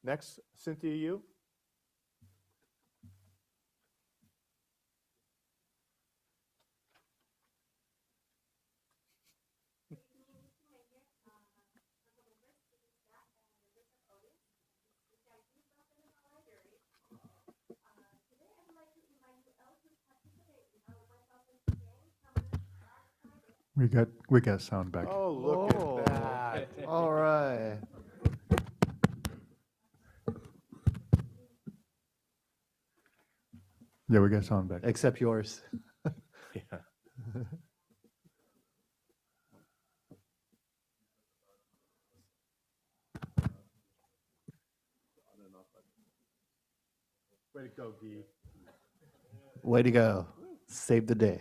Next, Cynthia Yu. We got sound back. Oh, look at that. All right. Yeah, we got sound back. Except yours. Yeah. Way to go, Guy. Way to go. Save the day.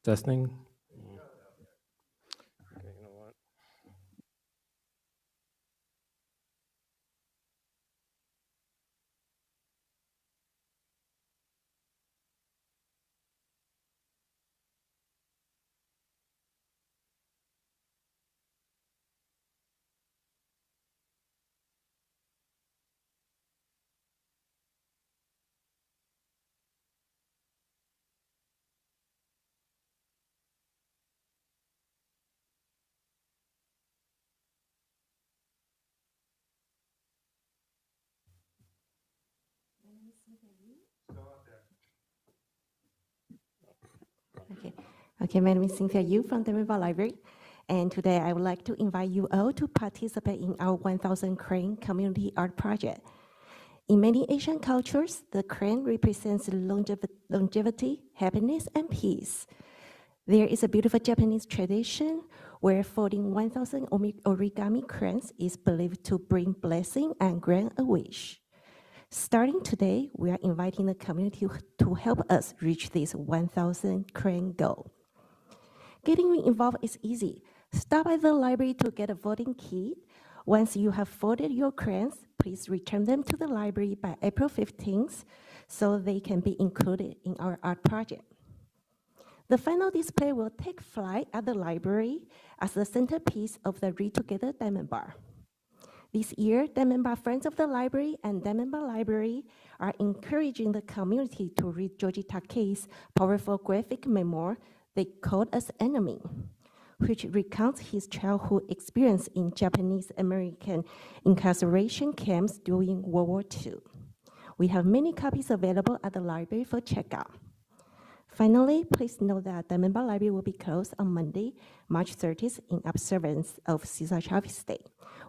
Testing. Okay, you know what? Okay. Okay, my name is Cynthia Yu from the River Library. And today I would like to invite you all to participate in our 1000 Crane Community Art Project. In many Asian cultures, the crane represents longevity, happiness, and peace. There is a beautiful Japanese tradition where folding 1000 origami cranes is believed to bring blessing and grant a wish. Starting today, we are inviting the community to help us reach this 1000 crane goal. Getting involved is easy. Stop at the library to get a voting kit. Once you have voted your cranes, please return them to the library by April 15th so they can be included in our art project. The final display will take flight at the library as the centerpiece of the Read Together Diamond Bar. This year, Diamond Bar Friends of the Library and Diamond Bar Library are encouraging the community to read Joji Takei's powerful graphic memoir, They Called Us Enemy, which recounts his childhood experience in Japanese American incarceration camps during World War II. We have many copies available at the library for checkout. Finally, please note that Diamond Bar Library will be closed on Monday, March 30th in observance of Cesar Chavez Day.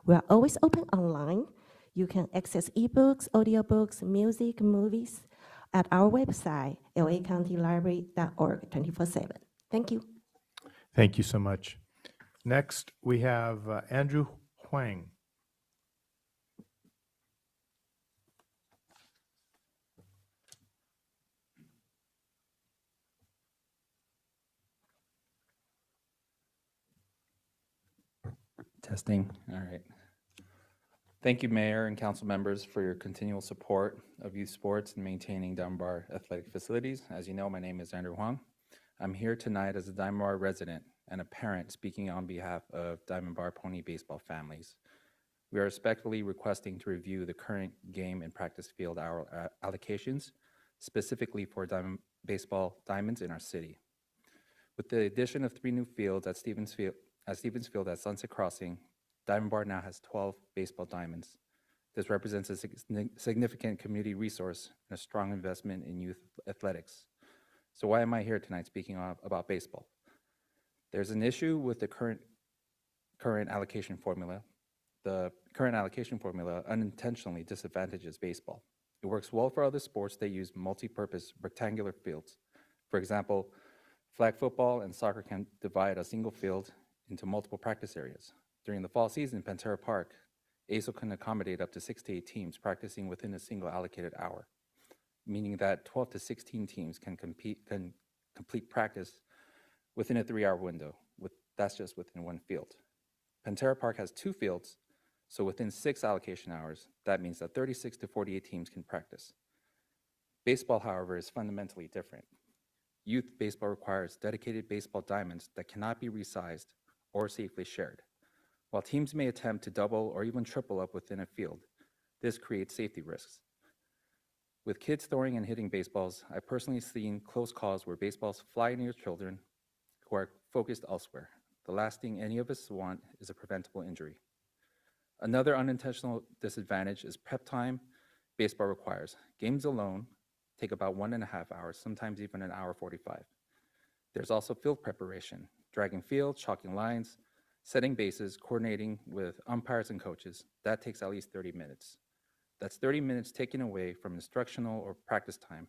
We are always open online. You can access ebooks, audiobooks, music, movies at our website, lacountylibrary.org 24/7. Thank you. Thank you so much. Next, we have Andrew Huang. Testing. All right. Thank you, Mayor and council members, for your continual support of youth sports and maintaining Diamond Bar athletic facilities. As you know, my name is Andrew Huang. I'm here tonight as a Diamond Bar resident and a parent speaking on behalf of Diamond Bar Pony baseball families. We are respectfully requesting to review the current game and practice field hour allocations, specifically for baseball diamonds in our city. With the addition of 3 new fields at Stevens Field at Sunset Crossing, Diamond Bar now has 12 baseball diamonds. This represents a significant community resource and a strong investment in youth athletics. So why am I here tonight speaking about baseball? There's an issue with the current allocation formula. The current allocation formula unintentionally disadvantages baseball. It works well for other sports that use multi-purpose rectangular fields. For example, flag football and soccer can divide a single field into multiple practice areas. During the fall season, Pantera Park, ASO can accommodate up to 6 to 8 teams practicing within a single allocated hour, meaning that 12 to 16 teams can complete practice within a 3-hour window. That's just within one field. Pantera Park has 2 fields, so within 6 allocation hours, that means that 36 to 48 teams can practice. Baseball, however, is fundamentally different. Youth baseball requires dedicated baseball diamonds that cannot be resized or safely shared. While teams may attempt to double or even triple up within a field, this creates safety risks. With kids throwing and hitting baseballs, I've personally seen close calls where baseballs fly near children who are focused elsewhere. The last thing any of us want is a preventable injury. Another unintentional disadvantage is prep time baseball requires. Games alone take about 1.5 hours, sometimes even an hour 45. There's also field preparation, dragging fields, chalking lines, setting bases, coordinating with umpires and coaches. That takes at least 30 minutes. That's 30 minutes taken away from instructional or practice time,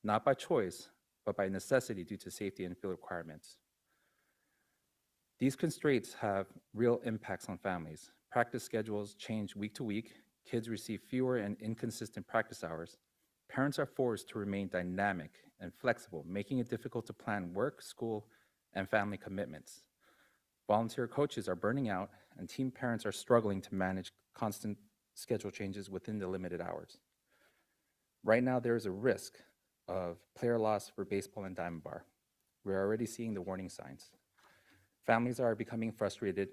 not by choice, but by necessity due to safety and field requirements. These constraints have real impacts on families. Practice schedules change week to week. Kids receive fewer and inconsistent practice hours. Parents are forced to remain dynamic and flexible, making it difficult to plan work, school, and family commitments. Volunteer coaches are burning out, and team parents are struggling to manage constant schedule changes within the limited hours. Right now, there is a risk of player loss for baseball and Diamond Bar. We're already seeing the warning signs. Families are becoming frustrated.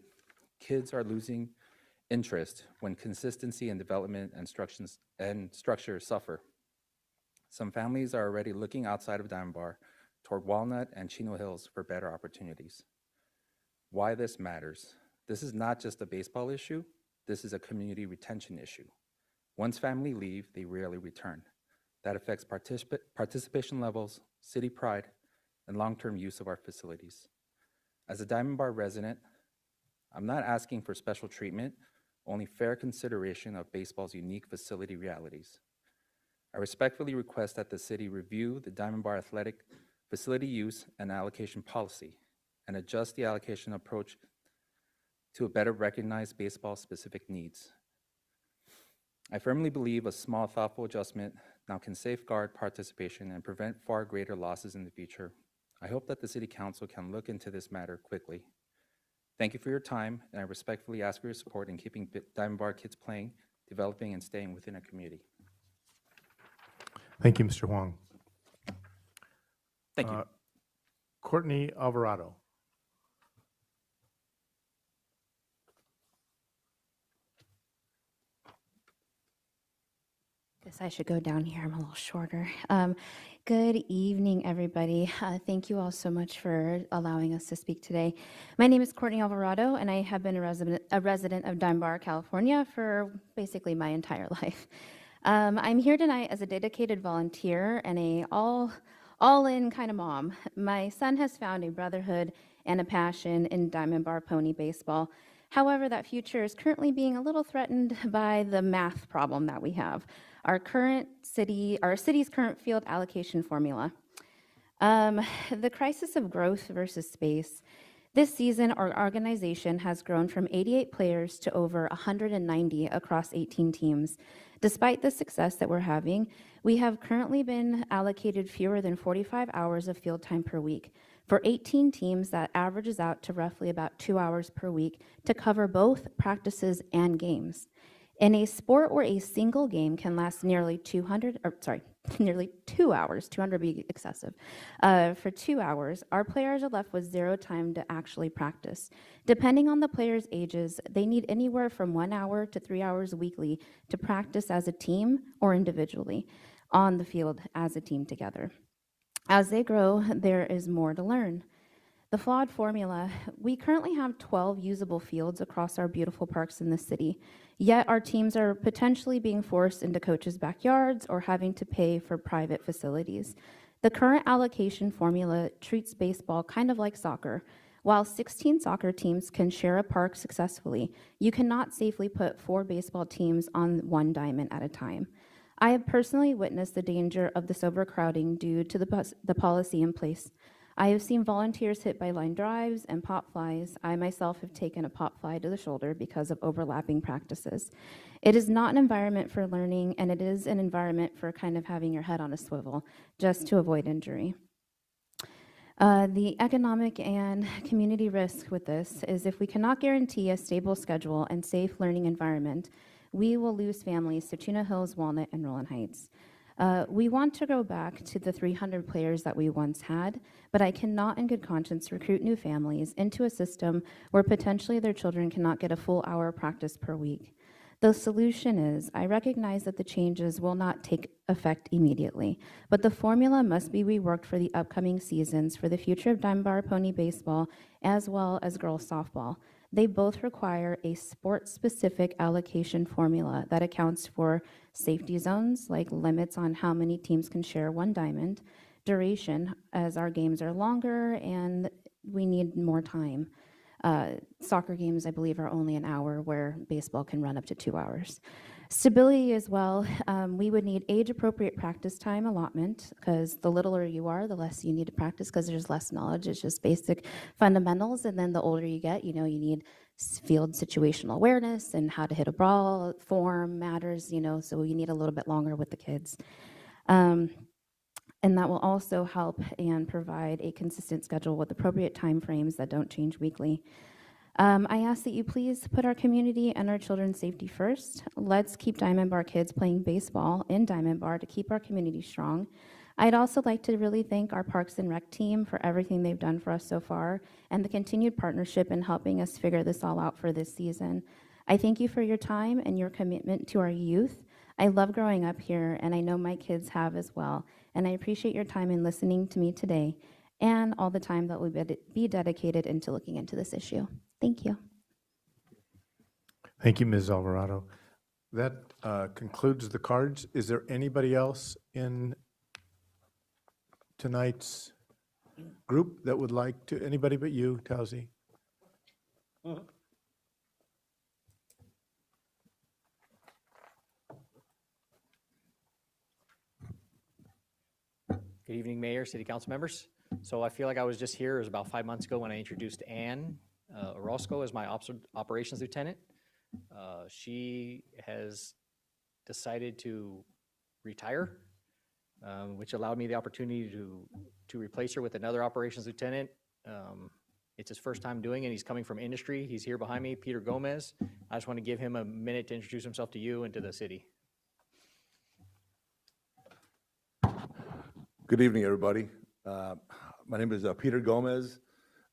Kids are losing interest when consistency in development and structure suffer. Some families are already looking outside of Diamond Bar toward Walnut and Chino Hills for better opportunities. Why this matters? This is not just a baseball issue. This is a community retention issue. Once families leave, they rarely return. That affects participation levels, city pride, and long-term use of our facilities. As a Diamond Bar resident, I'm not asking for special treatment, only fair consideration of baseball's unique facility realities. I respectfully request that the city review the Diamond Bar athletic facility use and allocation policy and adjust the allocation approach to better recognize baseball's specific needs. I firmly believe a small, thoughtful adjustment now can safeguard participation and prevent far greater losses in the future. I hope that the City Council can look into this matter quickly. Thank you for your time, and I respectfully ask for your support in keeping Diamond Bar kids playing, developing, and staying within a community. Thank you, Mr. Huang. Thank you. Courtney Alvarado. Guess I should go down here. I'm a little shorter. Good evening, everybody. Thank you all so much for allowing us to speak today. My name is Courtney Alvarado, and I have been a resident of Diamond Bar, California for basically my entire life. I'm here tonight as a dedicated volunteer and a all-in kind of mom. My son has found a brotherhood and a passion in Diamond Bar Pony baseball. However, that future is currently being a little threatened by the math problem that we have. Our city's current field allocation formula. The crisis of growth versus space. This season, our organization has grown from 88 players to over 190 across 18 teams. Despite the success that we're having, we have currently been allocated fewer than 45 hours of field time per week. For 18 teams, that averages out to roughly about 2 hours per week to cover both practices and games. In a sport where a single game can last nearly 2 hours, 200 be excessive, for 2 hours, our players are left with zero time to actually practice. Depending on the players' ages, they need anywhere from 1 hour to 3 hours weekly to practice as a team or individually on the field as a team together. As they grow, there is more to learn. The flawed formula, we currently have 12 usable fields across our beautiful parks in the city, yet our teams are potentially being forced into coaches' backyards or having to pay for private facilities. The current allocation formula treats baseball kind of like soccer. While 16 soccer teams can share a park successfully, you cannot safely put 4 baseball teams on one diamond at a time. I have personally witnessed the danger of this overcrowding due to the policy in place. I have seen volunteers hit by line drives and pop flies. I myself have taken a pop fly to the shoulder because of overlapping practices. It is not an environment for learning, and it is an environment for kind of having your head on a swivel just to avoid injury. The economic and community risk with this is if we cannot guarantee a stable schedule and safe learning environment, we will lose families to Chino Hills, Walnut, and Rowland Heights. We want to go back to the 300 players that we once had, but I cannot in good conscience recruit new families into a system where potentially their children cannot get a full hour of practice per week. The solution is, I recognize that the changes will not take effect immediately, but the formula must be reworked for the upcoming seasons for the future of Diamond Bar Pony Baseball as well as girls softball. They both require a sport-specific allocation formula that accounts for safety zones, like limits on how many teams can share one diamond, duration, as our games are longer and we need more time. Soccer games, I believe, are only an hour, where baseball can run up to 2 hours. Stability as well, we would need age-appropriate practice time allotment, because the littler you are, the less you need to practice, because there's less knowledge. It's just basic fundamentals, and then the older you get, you need field situational awareness and how to hit a ball. Form matters, so you need a little bit longer with the kids. And that will also help and provide a consistent schedule with appropriate timeframes that don't change weekly. I ask that you please put our community and our children's safety first. Let's keep Diamond Bar kids playing baseball in Diamond Bar to keep our community strong. I'd also like to really thank our Parks and Rec team for everything they've done for us so far and the continued partnership in helping us figure this all out for this season. I thank you for your time and your commitment to our youth. I love growing up here, and I know my kids have as well. And I appreciate your time in listening to me today and all the time that will be dedicated into looking into this issue. Thank you. Thank you, Ms. Alvarado. That concludes the cards. Is there anybody else in tonight's group that would like to, anybody but you, Tausi? Good evening, Mayor, City Council members. So I feel like I was just here, it was about 5 months ago when I introduced Ann Orozco as my operations lieutenant. She has decided to retire, which allowed me the opportunity to replace her with another operations lieutenant. It's his first time doing it. He's coming from industry. He's here behind me, Peter Gomez. I just want to give him a minute to introduce himself to you and to the city. Good evening, everybody. My name is Peter Gomez.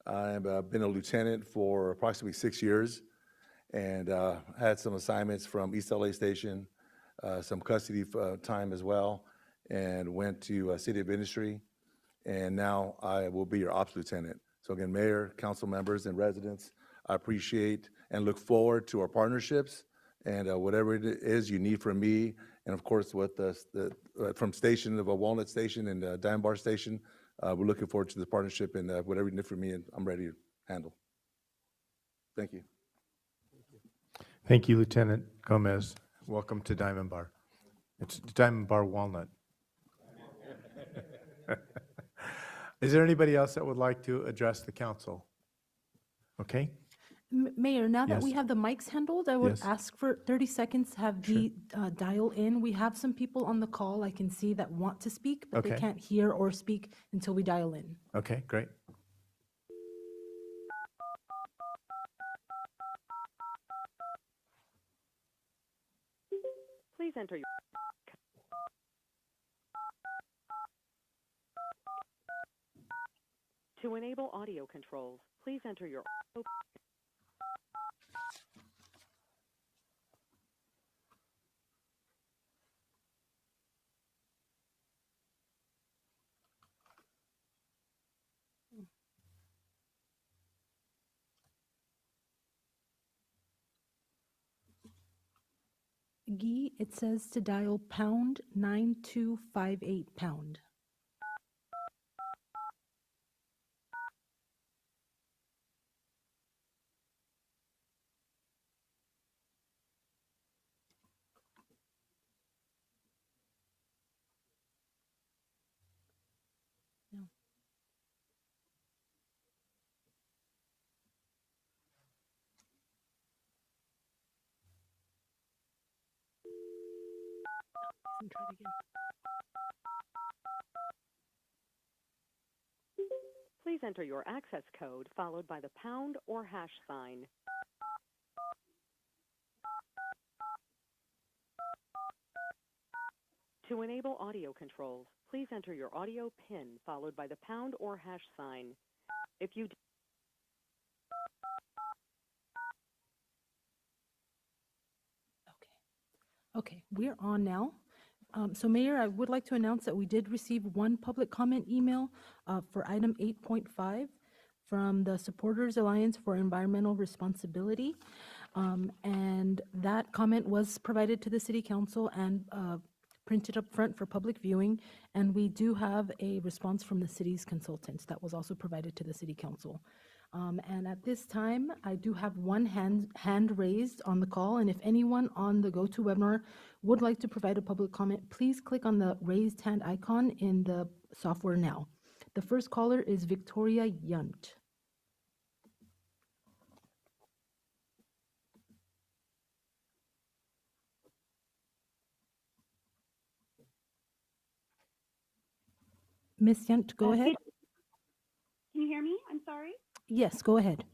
I've been a lieutenant for approximately 6 years and had some assignments from East LA Station, some custody time as well, and went to City of Industry. And now I will be your ops lieutenant. So again, Mayor, council members, and residents, I appreciate and look forward to our partnerships and whatever it is you need from me. And of course, with from station of a Walnut Station and Diamond Bar Station, we're looking forward to the partnership and whatever you need from me, and I'm ready to handle. Thank you. Thank you, Lieutenant Gomez. Welcome to Diamond Bar. It's Diamond Bar Walnut. Is there anybody else that would like to address the council? Okay. Mayor, now that we Yes. have the mics handled, I would Yes. ask for 30 seconds to have the dial in. We have some people on the call I can see that want to speak, but they Okay. can't hear or speak until we dial in. Okay, great. Please enter your To enable audio controls, please enter your Guy, it says to dial #9258#. Try it again. Please enter your access code followed by the pound or hash sign. To enable audio controls, please enter your audio PIN followed by the pound or hash sign. If you Okay, we're on now. So Mayor, I would like to announce that we did receive one public comment email for item 8.5 from the Supporters Alliance for Environmental Responsibility. And that comment was provided to the City Council and printed up front for public viewing. And we do have a response from the city's consultants that was also provided to the City Council. And at this time, I do have one hand raised on the call, and if anyone on the GoToWebinar would like to provide a public comment, please click on the raised hand icon in the software now. The first caller is Victoria Yunt. Ms. Yunt, go ahead. Can you hear me? I'm sorry. Yes, go ahead.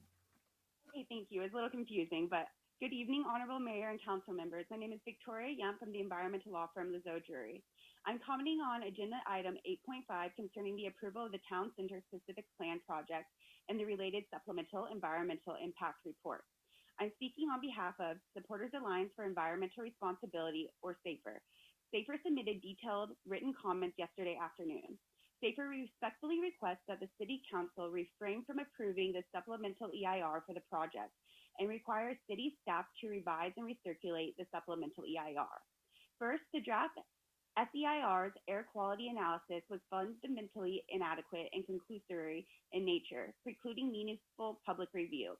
Okay, thank you. It's a little confusing, but good evening, Honorable Mayor and Council members. My name is Victoria Young from the environmental law firm Lazo Drury. I'm commenting on agenda item 8.5 concerning the approval of the Town Center Specific Plan Project and the related supplemental environmental impact report. I'm speaking on behalf of Supporters Alliance for Environmental Responsibility, or SAFER. SAFER submitted detailed written comments yesterday afternoon. SAFER respectfully requests that the City Council refrain from approving the supplemental EIR for the project and requires city staff to revise and recirculate the supplemental EIR. First, the draft SEIR's air quality analysis was fundamentally inadequate and conclusory in nature, precluding meaningful public review.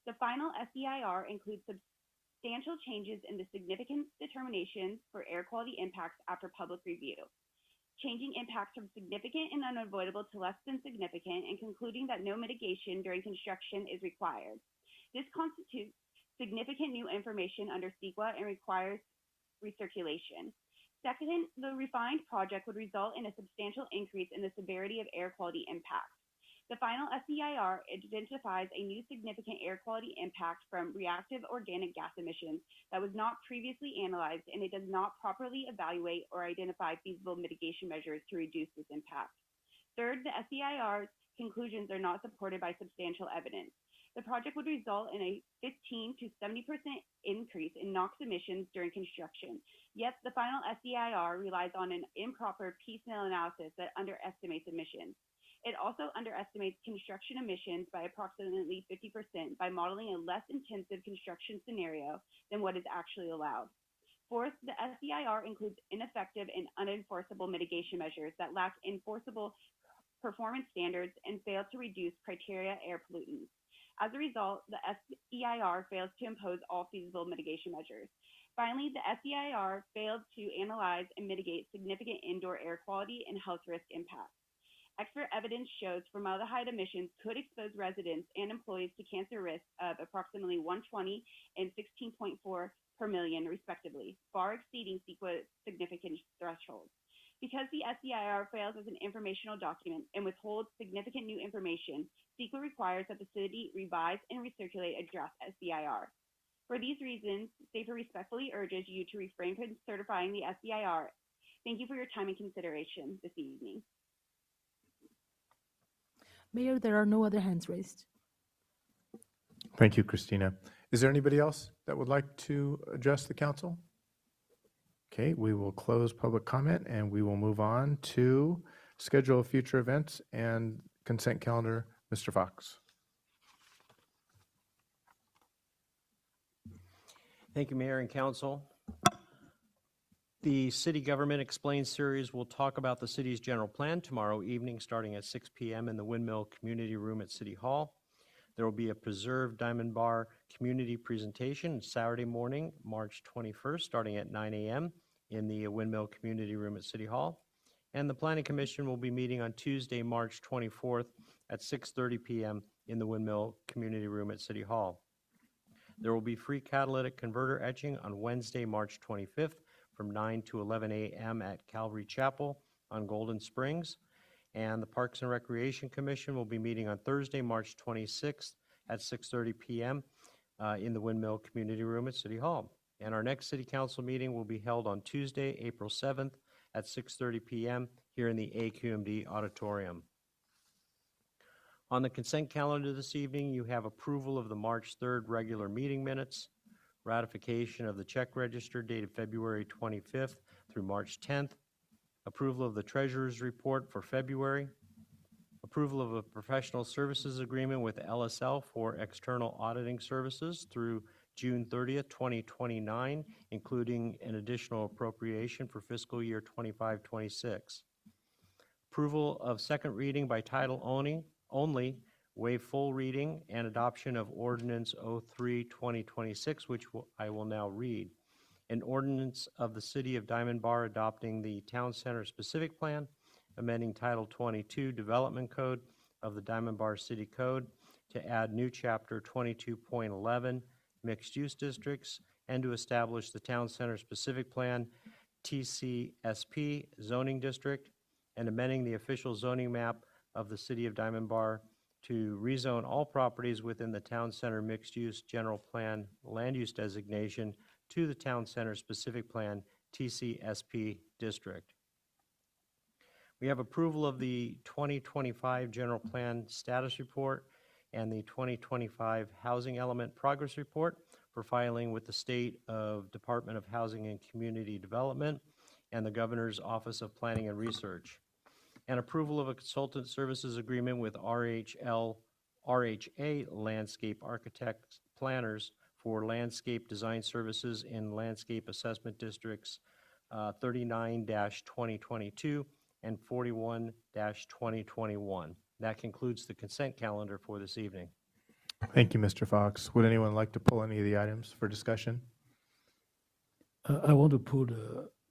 The final SEIR includes substantial changes in the significance determinations for air quality impacts after public review, changing impacts from significant and unavoidable to less than significant, and concluding that no mitigation during construction is required. This constitutes significant new information under CEQA and requires recirculation. Second, the refined project would result in a substantial increase in the severity of air quality impacts. The final SEIR identifies a new significant air quality impact from reactive organic gas emissions that was not previously analyzed, and it does not properly evaluate or identify feasible mitigation measures to reduce this impact. Third, the SEIR's conclusions are not supported by substantial evidence. The project would result in a 15 to 70% increase in NOx emissions during construction, yet the final SEIR relies on an improper piecemeal analysis that underestimates emissions. It also underestimates construction emissions by approximately 50% by modeling a less intensive construction scenario than what is actually allowed. Fourth, the SEIR includes ineffective and unenforceable mitigation measures that lack enforceable performance standards and fail to reduce criteria air pollutants. As a result, the SEIR fails to impose all feasible mitigation measures. Finally, the SEIR failed to analyze and mitigate significant indoor air quality and health risk impacts. Expert evidence shows formaldehyde emissions could expose residents and employees to cancer risks of approximately 120 and 16.4 per million, respectively, far exceeding CEQA significant thresholds. Because the SEIR fails as an informational document and withholds significant new information, CEQA requires that the city revise and recirculate a draft SEIR. For these reasons, SAFER respectfully urges you to refrain from certifying the SEIR. Thank you for your time and consideration this evening. Mayor, there are no other hands raised. Thank you, Christina. Is there anybody else that would like to address the council? Okay, we will close public comment and we will move on to schedule of future events and consent calendar. Mr. Fox. Thank you, Mayor and Council. The City Government Explained series will talk about the city's general plan tomorrow evening starting at 6 p.m. in the Windmill Community Room at City Hall. There will be a Preserve Diamond Bar community presentation Saturday morning, March 21st, starting at 9 a.m. in the Windmill Community Room at City Hall. And the Planning Commission will be meeting on Tuesday, March 24th at 6:30 p.m. in the Windmill Community Room at City Hall. There will be free catalytic converter etching on Wednesday, March 25th from 9 to 11 a.m. at Calvary Chapel on Golden Springs. And the Parks and Recreation Commission will be meeting on Thursday, March 26th at 6:30 p.m. In the Windmill Community Room at City Hall. And our next City Council meeting will be held on Tuesday, April 7th at 6:30 p.m. here in the AQMD Auditorium. On the consent calendar this evening, you have approval of the March 3rd regular meeting minutes, ratification of the check register dated February 25th through March 10th, approval of the treasurer's report for February, approval of a professional services agreement with LSL for external auditing services through June 30th, 2029, including an additional appropriation for fiscal year 25-26. Approval of second reading by title only, waive full reading, and adoption of Ordinance 03-2026, which I will now read. An ordinance of the City of Diamond Bar adopting the Town Center Specific Plan, amending Title 22 Development Code of the Diamond Bar City Code to add new Chapter 22.11 Mixed-Use Districts, and to establish the Town Center Specific Plan TCSP Zoning District, and amending the official zoning map of the City of Diamond Bar to rezone all properties within the Town Center Mixed-Use General Plan Land Use Designation to the Town Center Specific Plan TCSP District. We have approval of the 2025 General Plan Status Report and the 2025 Housing Element Progress Report for filing with the State of Department of Housing and Community Development and the Governor's Office of Planning and Research. And approval of a consultant services agreement with RHA Landscape Architects Planners for landscape design services in landscape assessment districts 39-2022 and 41-2021. That concludes the consent calendar for this evening. Thank you, Mr. Fox. Would anyone like to pull any of the items for discussion? I want to pull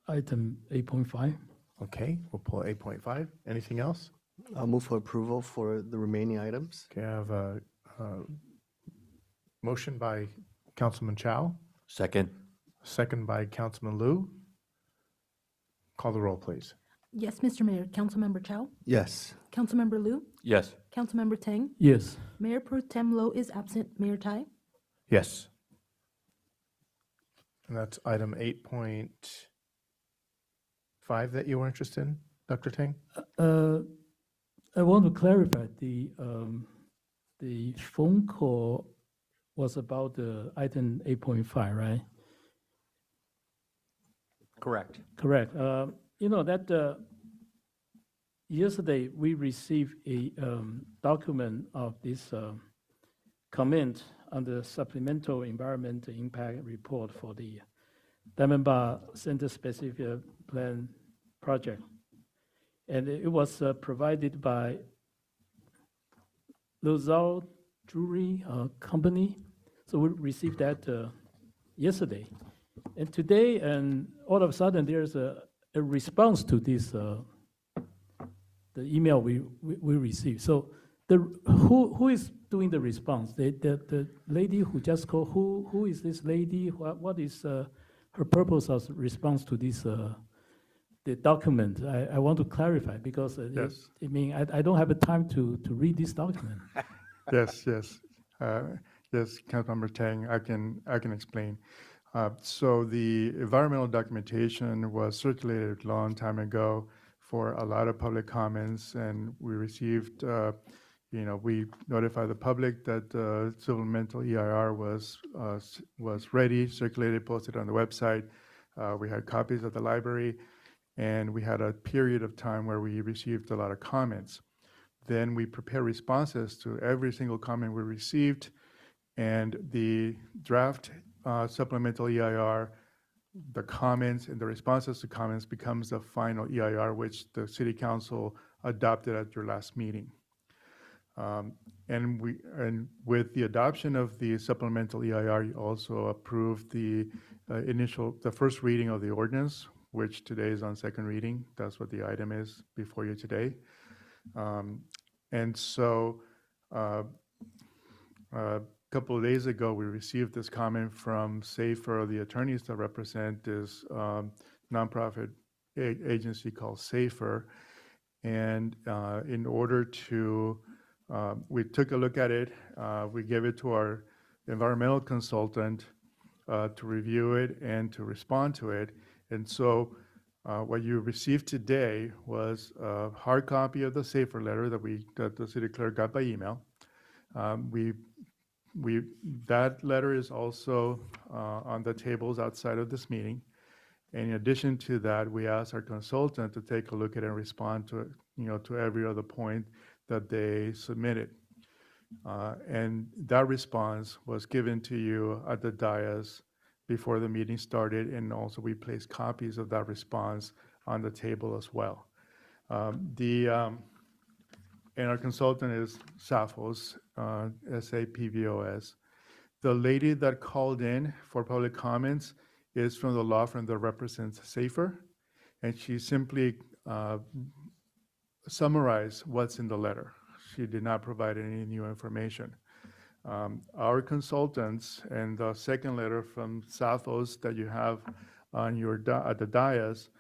item 8.5. Okay, we'll pull 8.5. Anything else? I'll move for approval for the remaining items. Okay, I have a motion by Councilman Chow, Second. second by Councilman Liu. Call the roll, please. Yes, Mr. Mayor. Councilmember Chow, Yes. Councilmember Liu, Yes. Councilmember Tang, Yes. Mayor Pro Tem Lo is absent. Mayor Tai. Yes. And that's item 8.5 that you were interested in, Dr. Tang? I want to clarify the phone call was about the item 8.5, right? Correct. Correct. You know that yesterday we received a document of this comment on the supplemental environmental impact report for the Diamond Bar Center Specific Plan project. And it was provided by Lozal Jewelry Company. So we received that yesterday. And today, and all of a sudden, there's a response to this, the email we received. So who is doing the response? The lady who just called, who is this lady? What is her purpose of response to this the document? I want to clarify because Yes. I don't have the time to read this document. Yes, yes. Yes, Councilmember Tang, I can explain. So the environmental documentation was circulated a long time ago for a lot of public comments, and we received, we notified the public that supplemental EIR was ready, circulated, posted on the website. We had copies at the library, and we had a period of time where we received a lot of comments. Then we prepared responses to every single comment we received, and the draft supplemental EIR, the comments and the responses to comments becomes the final EIR, which the City Council adopted at your last meeting. And with the adoption of the supplemental EIR, you also approved the first reading of the ordinance, which today is on second reading. That's what the item is before you today. And so a couple of days ago, we received this comment from SAFER, the attorneys that represent this nonprofit agency called SAFER. And in order to, we took a look at it, we gave it to our environmental consultant to review it and to respond to it. And so what you received today was a hard copy of the SAFER letter that the city clerk got by email. That letter is also on the tables outside of this meeting. And in addition to that, we asked our consultant to take a look at it and respond to, to every other point that they submitted. And that response was given to you at the dais before the meeting started, and also we placed copies of that response on the table as well. And our consultant is SAPHOS, SAPVOS. The lady that called in for public comments is from the law firm that represents SAFER, and she simply summarized what's in the letter. She did not provide any new information. Our consultants and the second letter from SAPHOS that you have on at the dais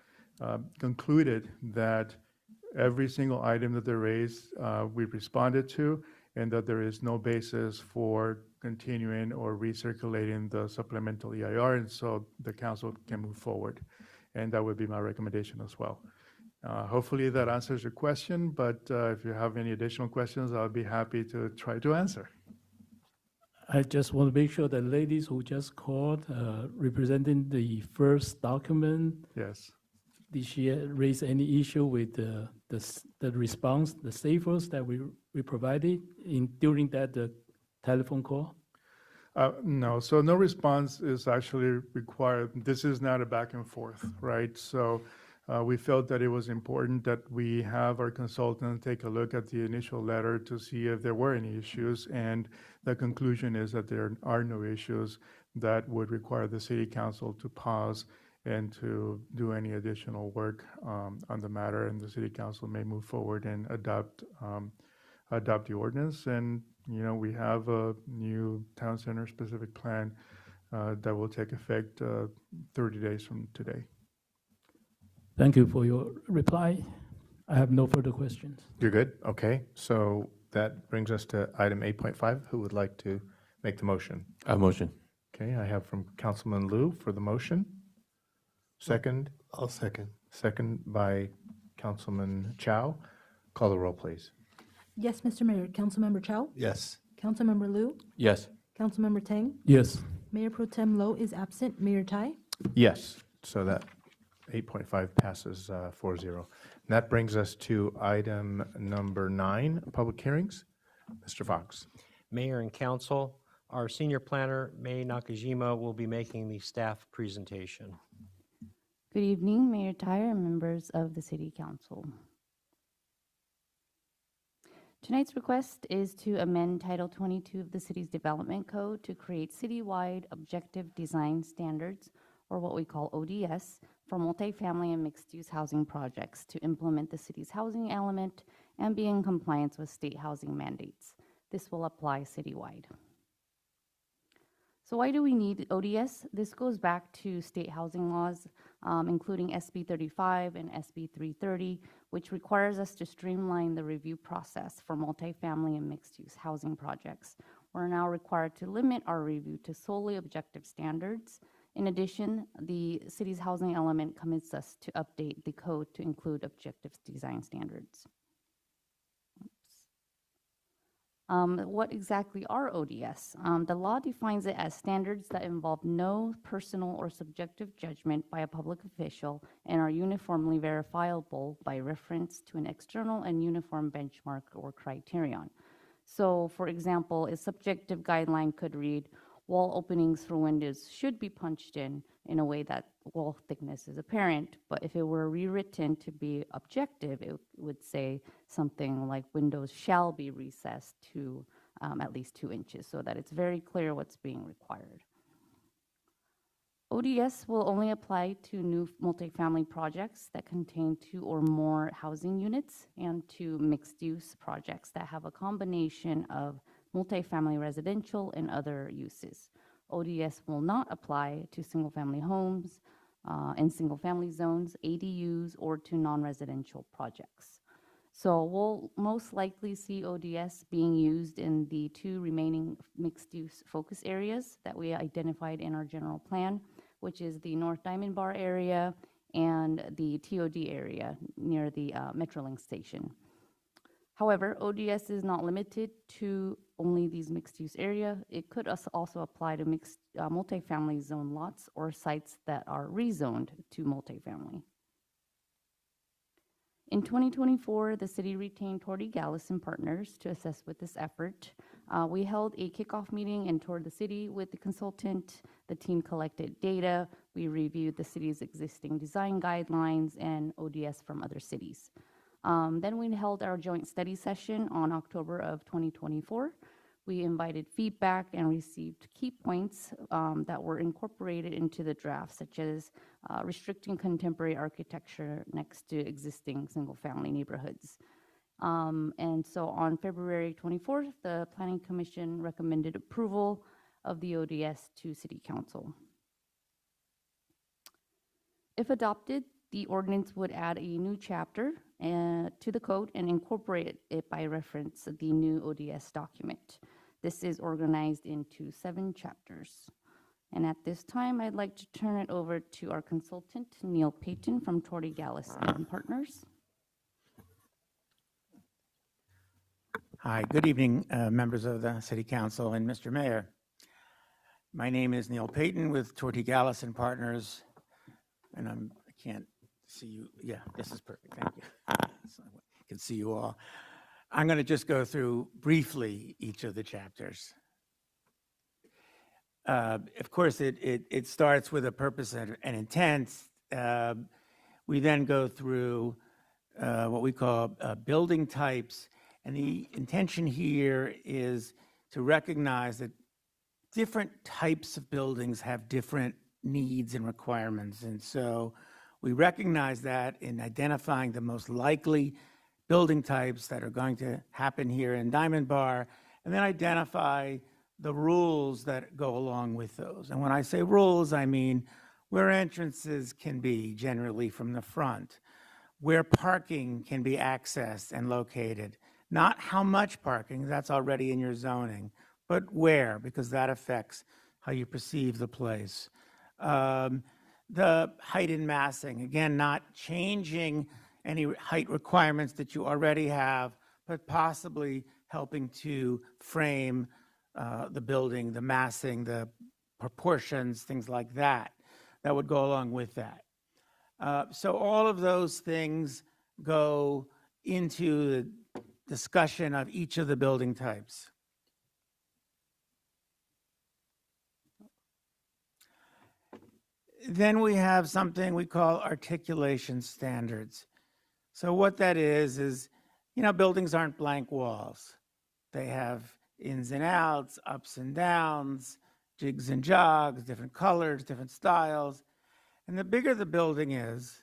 concluded that every single item that they raised, we responded to, and that there is no basis for continuing or recirculating the supplemental EIR, and so the council can move forward. And that would be my recommendation as well. Hopefully that answers your question, but if you have any additional questions, I'll be happy to try to answer. I just want to make sure that ladies who just called, representing the first document, yes, did she raise any issue with the response, the SAFERs that we provided during that telephone call? No, so no response is actually required. This is not a back and forth, right? So we felt that it was important that we have our consultant take a look at the initial letter to see if there were any issues, and the conclusion is that there are no issues that would require the city council to pause and to do any additional work on the matter, and the city council may move forward and adopt the ordinance. And we have a new town center specific plan that will take effect 30 days from today. Thank you for your reply. I have no further questions. You're good? Okay. So that brings us to item 8.5. Who would like to make the motion? Motion. Okay, I have from Councilman Liu for the motion. Second? I'll second. Second by Councilman Chow. Call the roll, please. Yes, Mr. Mayor. Councilmember Chow? Yes. Councilmember Liu? Yes. Councilmember Tang? Yes. Mayor Pro Tem Lo is absent. Mayor Tai? Yes, so that 8.5 passes 4-0. And that brings us to item number 9, public hearings. Mr. Fox. Mayor and council, our senior planner, May Nakajima, will be making the staff presentation. Good evening, Mayor Tyre and members of the City Council. Tonight's request is to amend Title 22 of the city's development code to create citywide objective design standards, or what we call ODS, for multifamily and mixed-use housing projects to implement the city's housing element and be in compliance with state housing mandates. This will apply citywide. So why do we need ODS? This goes back to state housing laws, including SB 35 and SB 330, which requires us to streamline the review process for multifamily and mixed-use housing projects. We're now required to limit our review to solely objective standards. In addition, the city's housing element commits us to update the code to include objective design standards. What exactly are ODS? The law defines it as standards that involve no personal or subjective judgment by a public official and are uniformly verifiable by reference to an external and uniform benchmark or criterion. So, for example, a subjective guideline could read, wall openings for windows should be punched in a way that wall thickness is apparent. But if it were rewritten to be objective, it would say something like windows shall be recessed to at least 2 inches, so that it's very clear what's being required. ODS will only apply to new multifamily projects that contain 2 or more housing units and to mixed-use projects that have a combination of multifamily residential and other uses. ODS will not apply to single-family homes, in single-family zones, ADUs, or to non-residential projects. So we'll most likely see ODS being used in the 2 remaining mixed-use focus areas that we identified in our general plan, which is the North Diamond Bar area and the TOD area near the Metrolink station. However, ODS is not limited to only these mixed-use area. It could also apply to mixed multifamily zone lots or sites that are rezoned to multifamily. In 2024, the city retained Torty Gallis and Partners to assist with this effort. We held a kickoff meeting and toured the city with the consultant. The team collected data. We reviewed the city's existing design guidelines and ODS from other cities. Then we held our joint study session on October of 2024. We invited feedback and received key points that were incorporated into the draft, such as restricting contemporary architecture next to existing single-family neighborhoods. And so on February 24th, the Planning Commission recommended approval of the ODS to City Council. If adopted, the ordinance would add a new chapter to the code and incorporate it by reference to the new ODS document. This is organized into 7 chapters. And at this time, I'd like to turn it over to our consultant, Neil Payton from Torty Gallis and Partners. Hi, good evening, members of the City Council and Mr. Mayor. My name is Neil Payton with Torty Gallis and Partners, and I can't see you. Yeah, this is perfect. Thank you. So I can see you all. I'm going to just go through briefly each of the chapters. Of course, it starts with a purpose and intent. We then go through what we call building types, and the intention here is to recognize that different types of buildings have different needs and requirements, and so we recognize that in identifying the most likely building types that are going to happen here in Diamond Bar, and then identify the rules that go along with those. And when I say rules, I mean where entrances can be generally from the front, where parking can be accessed and located, not how much parking, that's already in your zoning, but where, because that affects how you perceive the place. The height and massing, again, not changing any height requirements that you already have, but possibly helping to frame the building, the massing, the proportions, things like that, that would go along with that. So all of those things go into the discussion of each of the building types. Then we have something we call articulation standards. So what that is, you know, buildings aren't blank walls. They have ins and outs, ups and downs, jigs and jogs, different colors, different styles. And the bigger the building is,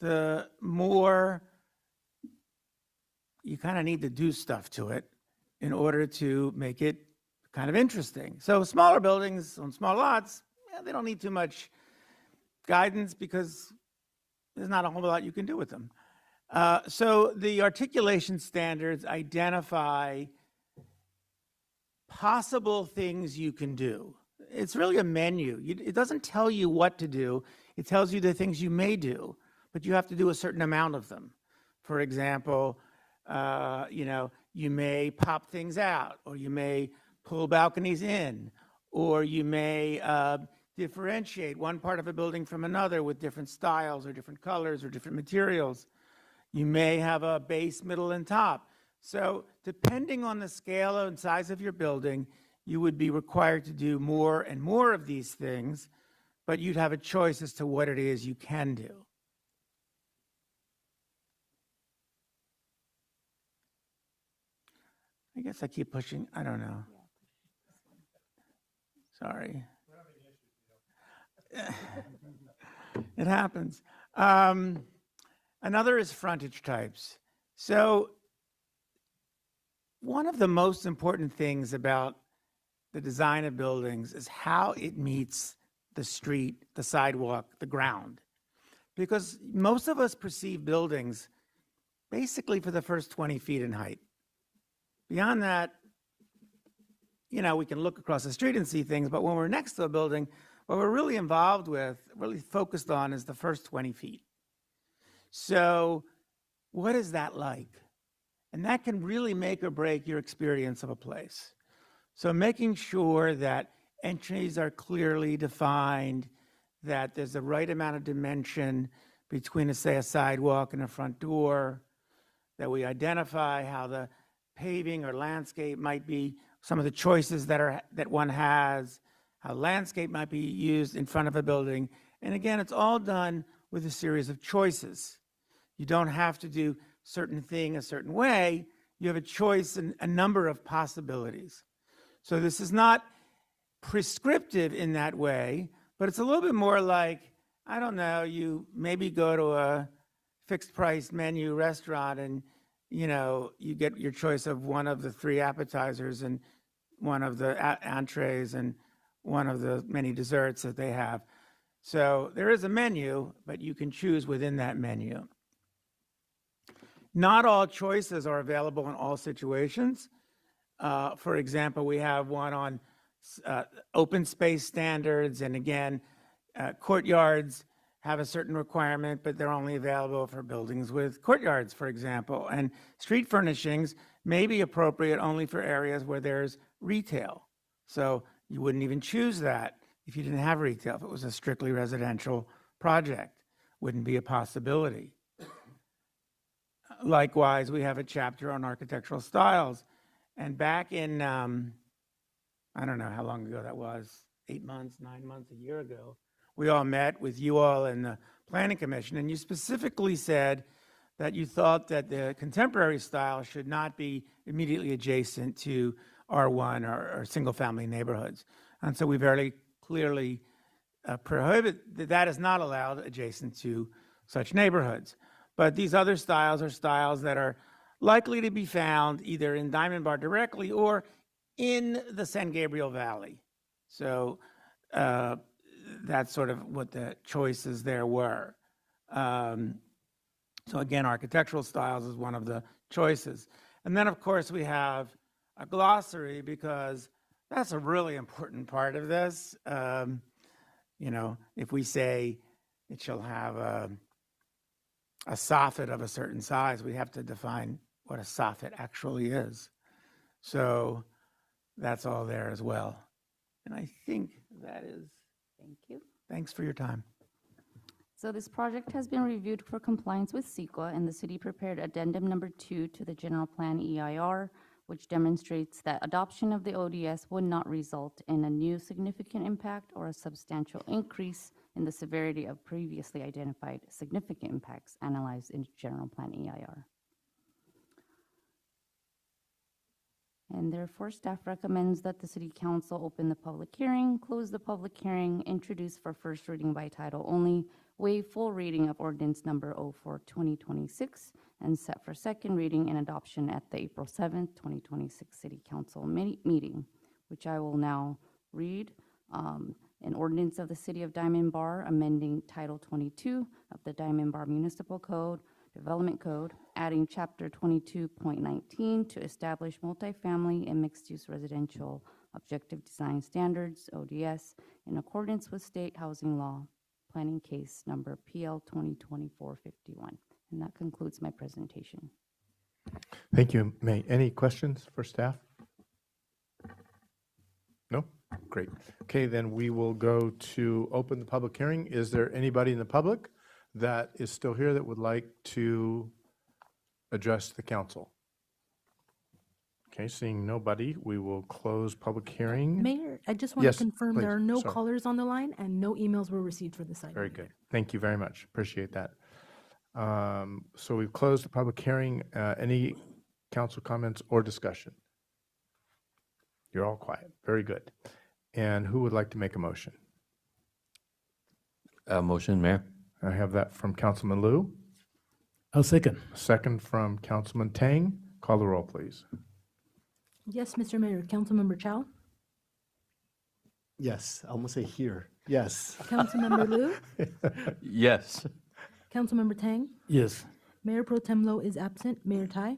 the more you kind of need to do stuff to it in order to make it kind of interesting. So smaller buildings on small lots, yeah, they don't need too much guidance because there's not a whole lot you can do with them. So the articulation standards identify possible things you can do. It's really a menu. It doesn't tell you what to do. It tells you the things you may do, but you have to do a certain amount of them. For example, you know, you may pop things out, or you may pull balconies in, or you may differentiate one part of a building from another with different styles or different colors or different materials. You may have a base, middle, and top. So depending on the scale and size of your building, you would be required to do more and more of these things, but you'd have a choice as to what it is you can do. I guess I keep pushing, I don't know. Sorry. It happens. Another is frontage types. So one of the most important things about the design of buildings is how it meets the street, the sidewalk, the ground. Because most of us perceive buildings basically for the first 20 feet in height. Beyond that, you know, we can look across the street and see things, but when we're next to a building, what we're really involved with, really focused on, is the first 20 feet. So what is that like? And that can really make or break your experience of a place. So making sure that entries are clearly defined, that there's the right amount of dimension between, say, a sidewalk and a front door, that we identify how the paving or landscape might be, some of the choices that one has, how landscape might be used in front of a building. And again, it's all done with a series of choices. You don't have to do certain thing a certain way. You have a choice and a number of possibilities. So this is not prescriptive in that way, but it's a little bit more like, I don't know, you maybe go to a fixed price menu restaurant and, you know, you get your choice of one of the 3 appetizers and one of the entrees and one of the many desserts that they have. So there is a menu, but you can choose within that menu. Not all choices are available in all situations. For example, we have one on open space standards, and again, courtyards have a certain requirement, but they're only available for buildings with courtyards, for example. And street furnishings may be appropriate only for areas where there's retail. So you wouldn't even choose that if you didn't have retail. If it was a strictly residential project, wouldn't be a possibility. Likewise, we have a chapter on architectural styles. And back in, I don't know how long ago that was, 8 months, 9 months, a year ago, we all met with you all in the Planning Commission, and you specifically said that you thought that the contemporary style should not be immediately adjacent to R1 or single-family neighborhoods. And so we very clearly prohibit that is not allowed adjacent to such neighborhoods. But these other styles are styles that are likely to be found either in Diamond Bar directly or in the San Gabriel Valley. So that's sort of what the choices there were. So again, architectural styles is one of the choices. And then, of course, we have a glossary, because that's a really important part of this. You know, if we say it shall have a soffit of a certain size, we have to define what a soffit actually is. So that's all there as well. And I think that is. Thank you. Thanks for your time. So this project has been reviewed for compliance with CEQA, and the city prepared addendum number 2 to the general plan EIR, which demonstrates that adoption of the ODS would not result in a new significant impact or a substantial increase in the severity of previously identified significant impacts analyzed in general plan EIR. And therefore, staff recommends that the City Council open the public hearing, close the public hearing, introduce for first reading by title only, waive full reading of ordinance number 04-2026, and set for second reading and adoption at the April 7th, 2026 City Council meeting, which I will now read. An ordinance of the City of Diamond Bar amending Title 22 of the Diamond Bar Municipal Code, Development Code, adding Chapter 22.19 to establish multifamily and mixed-use residential objective design standards, ODS, in accordance with state housing law, planning case number PL 2024-51. And that concludes my presentation. Thank you, May. Any questions for staff? No? Great. Okay, then we will go to open the public hearing. Is there anybody in the public that is still here that would like to address the council? Okay, seeing nobody, we will close public hearing. Mayor, I just want Yes, to confirm there please. are no Sorry. callers on the line and no emails were received for this item. Very good. Thank you very much. Appreciate that. So we've closed the public hearing. Any council comments or discussion? You're all quiet. Very good. And who would like to make a motion? Motion, Mayor. I have that from Councilman Liu. I'll second. Second from Councilman Tang. Call the roll, please. Yes, Mr. Mayor. Councilmember Chow? Yes, I almost say here. Yes. Councilmember Liu, Yes. Councilmember Tang, Yes. Mayor Pro Tem Lo is absent. Mayor Tai.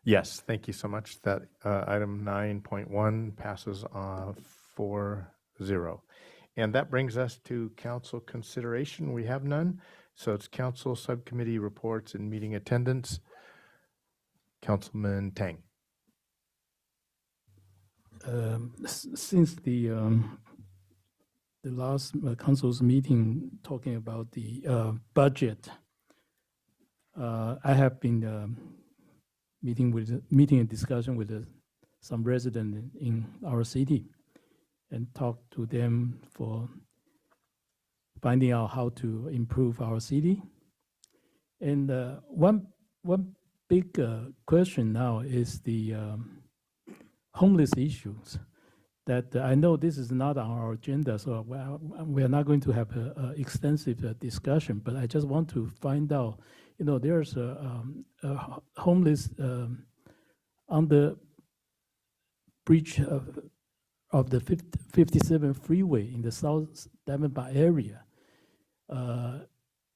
Yes, thank you so much. That item 9.1 passes 4-0. And that brings us to council consideration. We have none. So it's council subcommittee reports and meeting attendance. Councilman Tang. Since the last council's meeting talking about the budget, I have been meeting and discussion with some residents in our city and talked to them for finding out how to improve our city. And one big question now is the homeless issues. That I know this is not on our agenda, so we are not going to have an extensive discussion. But I just want to find out. There's a homeless on the bridge of the 57 freeway in the South Diamond Bar area.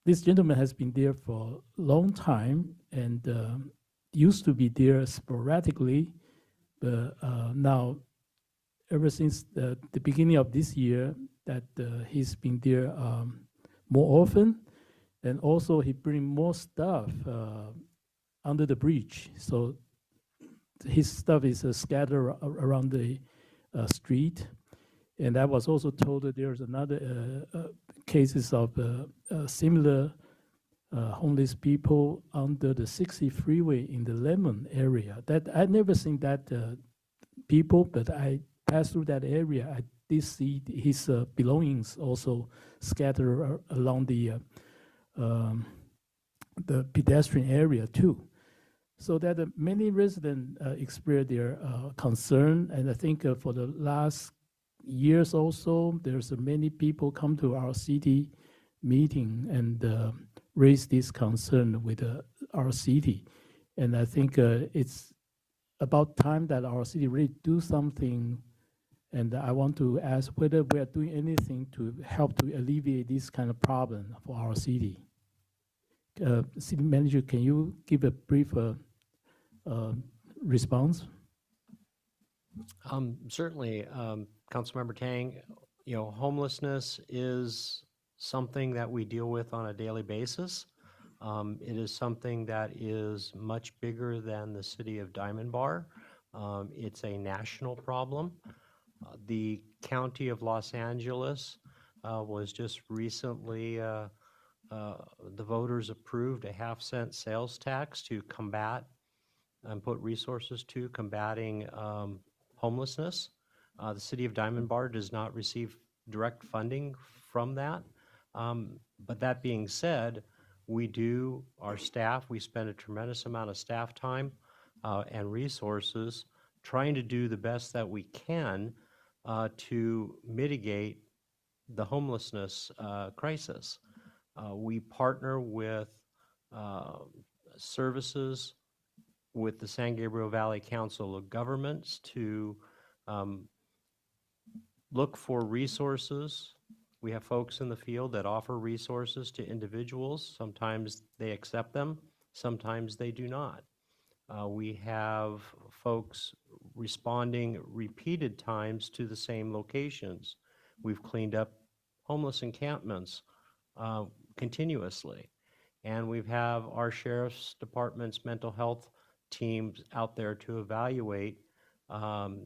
This gentleman has been there for a long time and used to be there sporadically, but now, ever since the beginning of this year, that he's been there more often, and also he bring more stuff under the bridge. So his stuff is scattered around the street. And I was also told that there's another cases of similar homeless people under the 60 freeway in the Lemon area. That I never seen that people, but I passed through that area. I did see his belongings also scattered along the pedestrian area too. So that many residents express their concern, and I think for the last years also, there's many people come to our city meeting and raise this concern with our city. And I think it's about time that our city really do something. And I want to ask whether we are doing anything to help to alleviate this kind of problem for our city. City manager, can you give a brief response? Certainly, Councilmember Tang, homelessness is something that we deal with on a daily basis. It is something that is much bigger than the city of Diamond Bar. It's a national problem. The County of Los Angeles was just recently, the voters approved a half-cent sales tax to combat and put resources to combating homelessness. The city of Diamond Bar does not receive direct funding from that. But that being said, our staff, we spend a tremendous amount of staff time and resources trying to do the best that we can to mitigate the homelessness crisis. We partner with services with the San Gabriel Valley Council of Governments to look for resources. We have folks in the field that offer resources to individuals. Sometimes they accept them, sometimes they do not. We have folks responding repeated times to the same locations. We've cleaned up homeless encampments continuously. And we have our sheriff's department's mental health teams out there to evaluate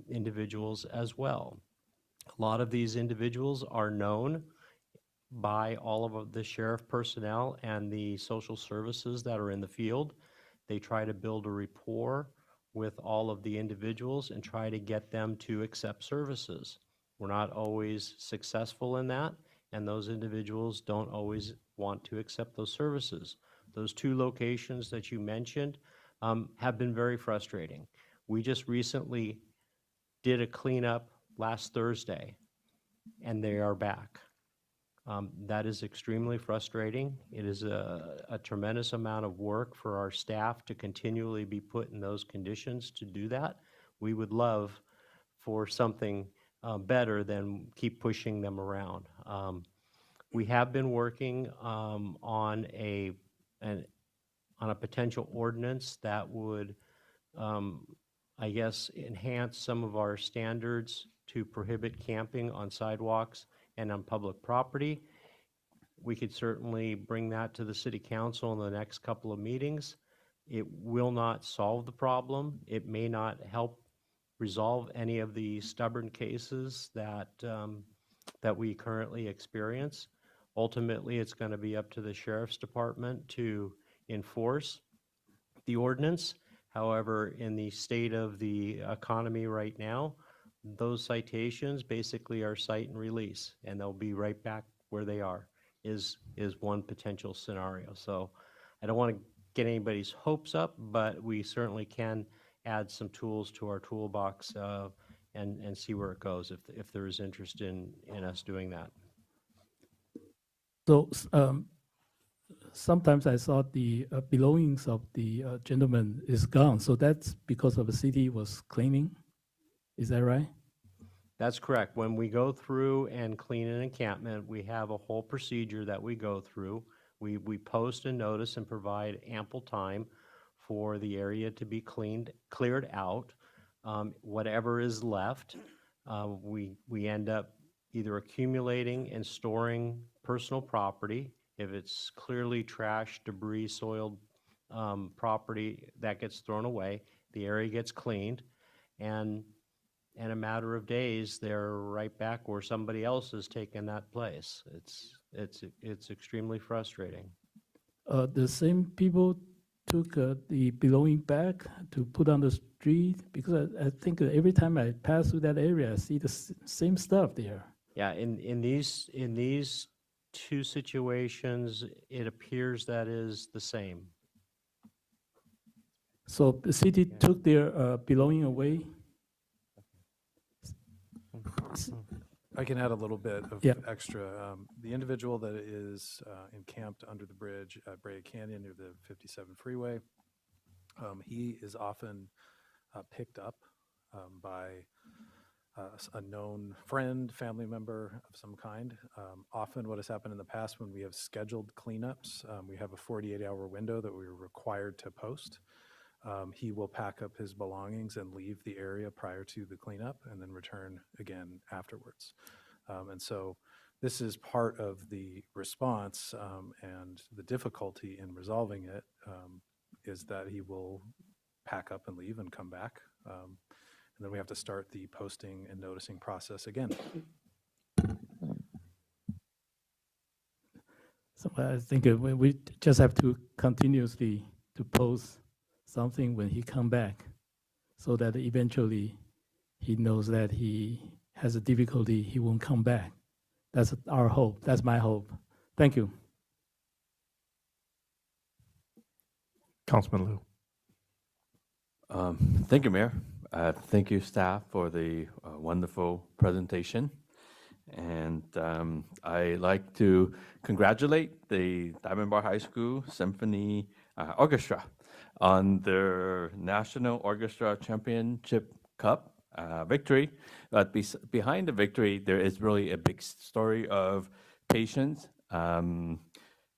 individuals as well. A lot of these individuals are known by all of the sheriff personnel and the social services that are in the field. They try to build a rapport with all of the individuals and try to get them to accept services. We're not always successful in that, and those individuals don't always want to accept those services. Those two locations that you mentioned have been very frustrating. We just recently did a cleanup last Thursday, and they are back. That is extremely frustrating. It is a tremendous amount of work for our staff to continually be put in those conditions to do that. We would love for something better than keep pushing them around. We have been working on a potential ordinance that would, I guess, enhance some of our standards to prohibit camping on sidewalks and on public property. We could certainly bring that to the city council in the next couple of meetings. It will not solve the problem. It may not help resolve any of the stubborn cases that we currently experience. Ultimately, it's going to be up to the sheriff's department to enforce the ordinance. However, in the state of the economy right now, those citations basically are cite and release, and they'll be right back where they are, is one potential scenario. So I don't want to get anybody's hopes up, but we certainly can add some tools to our toolbox and see where it goes if there is interest in us doing that. So sometimes I thought the belongings of the gentleman is gone. So that's because of the city was claiming. Is that right? That's correct. When we go through and clean an encampment, we have a whole procedure that we go through. We post a notice and provide ample time for the area to be cleared out. Whatever is left, we end up either accumulating and storing personal property. If it's clearly trash, debris, soiled property, that gets thrown away. The area gets cleaned, and in a matter of days, they're right back where somebody else has taken that place. It's extremely frustrating. The same people took the belonging back to put on the street, because I think that every time I pass through that area, I see the same stuff there. Yeah, in these two situations, it appears that is the same. So the city took their belonging away. I can add a little bit of Yeah. extra. The individual that is encamped under the bridge at Brea Canyon near the 57 freeway, he is often picked up by a known friend, family member of some kind. Often what has happened in the past when we have scheduled cleanups, we have a 48-hour window that we're required to post. He will pack up his belongings and leave the area prior to the cleanup and then return again afterwards. And so this is part of the response, and the difficulty in resolving it is that he will pack up and leave and come back. And then we have to start the posting and noticing process again. So I think we just have to continuously to post something when he come back, so that eventually he knows that he has a difficulty, he won't come back. That's our hope. That's my hope. Thank you. Councilman Liu. Thank you, Mayor. Thank you, staff, for the wonderful presentation. And I'd like to congratulate the Diamond Bar High School Symphony Orchestra on their National Orchestra Championship Cup victory. But behind the victory, there is really a big story of patience,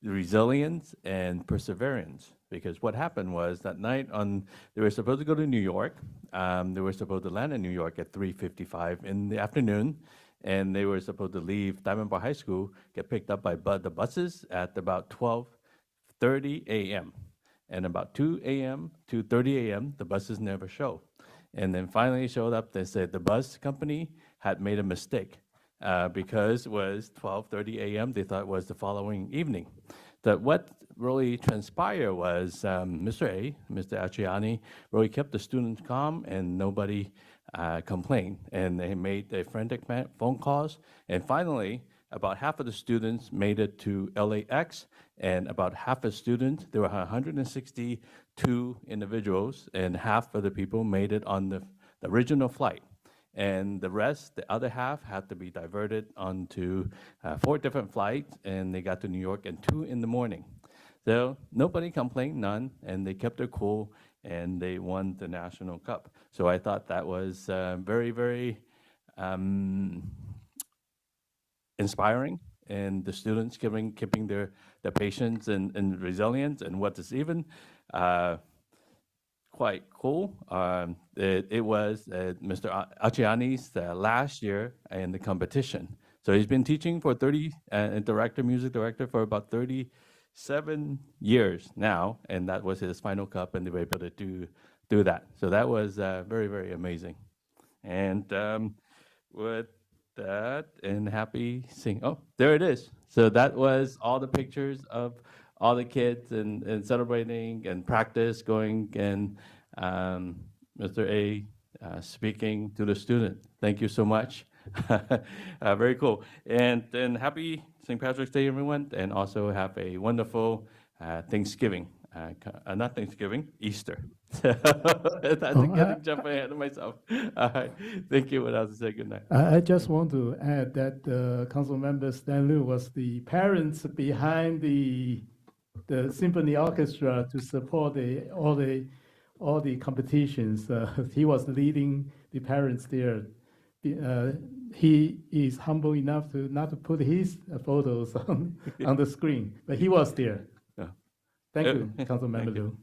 resilience, and perseverance. Because what happened was that night they were supposed to go to New York. They were supposed to land in New York at 3:55 in the afternoon, and they were supposed to leave Diamond Bar High School, get picked up by the buses at about 12:30 a.m. And about 2:30 a.m., the buses never show. And then finally showed up, they said the bus company had made a mistake because it was 12:30 a.m., they thought it was the following evening. That what really transpired was Mr. Acciani, really kept the students calm and nobody complained. And they made their frantic phone calls. And finally, about half of the students made it to LAX, and about half of the students, there were 162 individuals, and half of the people made it on the original flight. And the rest, the other half, had to be diverted onto 4 different flights, and they got to New York at 2 in the morning. So nobody complained, none, and they kept their cool, and they won the National Cup. So I thought that was very, very inspiring, and the students keeping their patience and resilience, and what is even quite cool. It was Mr. Aciani's last year in the competition. So he's been teaching for music director for about 37 years now, and that was his final cup, and they were able to do that. So that was very, very amazing. And with that, and happy sing. Oh, there it is. So that was all the pictures of all the kids and celebrating and practice going, and Mr. A speaking to the student. Thank you so much. Very cool. And then happy St. Patrick's Day, everyone, and also have a wonderful Thanksgiving. Not Thanksgiving, Easter. Jump ahead of myself. All right. Thank you. What else to say good night? I just want to add that Council Member Stan Liu was the parents behind the symphony orchestra to support all the competitions. He was leading the parents there. He is humble enough to not to put his photos on the screen, but he was there. Thank you, Councilmember Liu.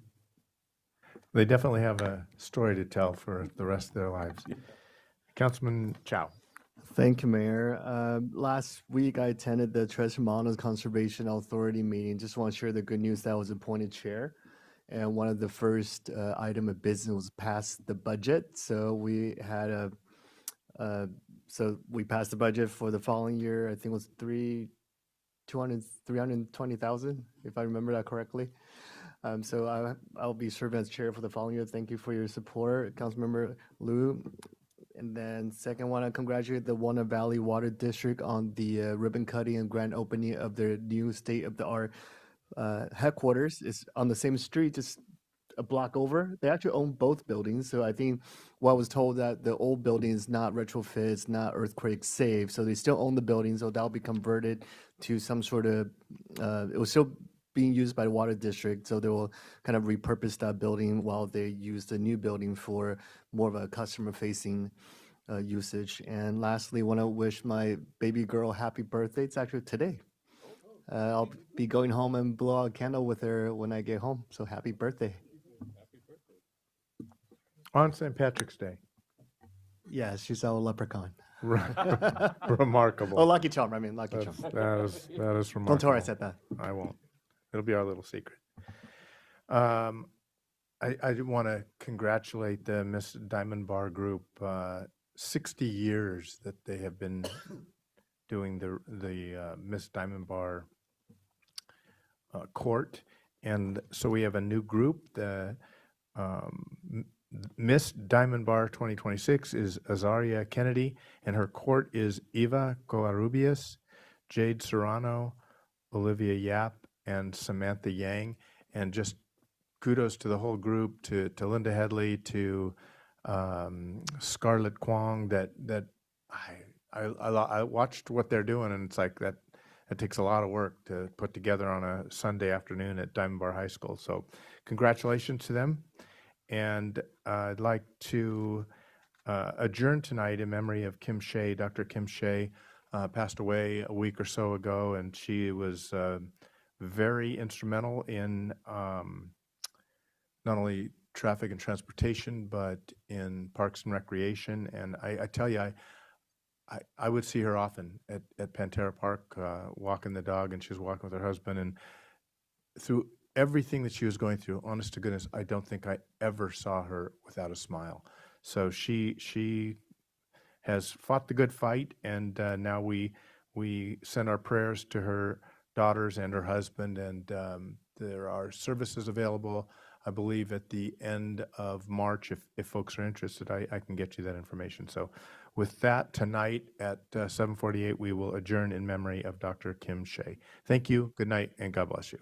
They definitely have a story to tell for the rest of their lives. Councilman Chow. Thank you, Mayor. Last week, I attended the Tres Hermanos Conservation Authority meeting. Just want to share the good news that I was appointed chair. And one of the first item of business was pass the budget. So we had we passed the budget for the following year. I think it was 320,000, if I remember that correctly. So I'll be serving as chair for the following year. Thank you for your support, Councilmember Liu. And then second, I want to congratulate the Warner Valley Water District on the ribbon cutting and grand opening of their new state-of-the-art headquarters. It's on the same street, just a block over. They actually own both buildings. So I think what I was told that the old building is not retrofit, it's not earthquake safe. So they still own the building. So that'll be converted to some sort of, it was still being used by the water district. So they will kind of repurpose that building while they use the new building for more of a customer facing usage. And lastly, want to wish my baby girl happy birthday. It's actually today. I'll be going home and blow out a candle with her when I get home. So happy birthday. On St. Patrick's Day. Yeah, she's our leprechaun. Remarkable. Oh, Lucky Charm. I mean, Lucky Charm. That is remarkable. Don't tell her I said that. I won't. It'll be our little secret. I want to congratulate the Miss Diamond Bar Group. 60 years that they have been doing the Miss Diamond Bar court. And so we have a new group. The Miss Diamond Bar 2026 is Azaria Kennedy, and her court is Eva Covarrubias, Jade Serrano, Olivia Yap, and Samantha Yang. And just kudos to the whole group, to Linda Headley, to Scarlett Kwong. That I watched what they're doing, and it's like that. It takes a lot of work to put together on a Sunday afternoon at Diamond Bar High School. So congratulations to them. And I'd like to adjourn tonight in memory of Kim Shea. Dr. Kim Shea passed away a week or so ago, and she was very instrumental in not only traffic and transportation, but in parks and recreation. And I tell you, I would see her often at Pantera Park walking the dog, and she was walking with her husband. And through everything that she was going through, honest to goodness, I don't think I ever saw her without a smile. So she has fought the good fight, and now we send our prayers to her daughters and her husband, and there are services available, I believe, at the end of March. If folks are interested, I can get you that information. So with that, tonight at 7:48, we will adjourn in memory of Dr. Kim Shea. Thank you, good night, and God bless you.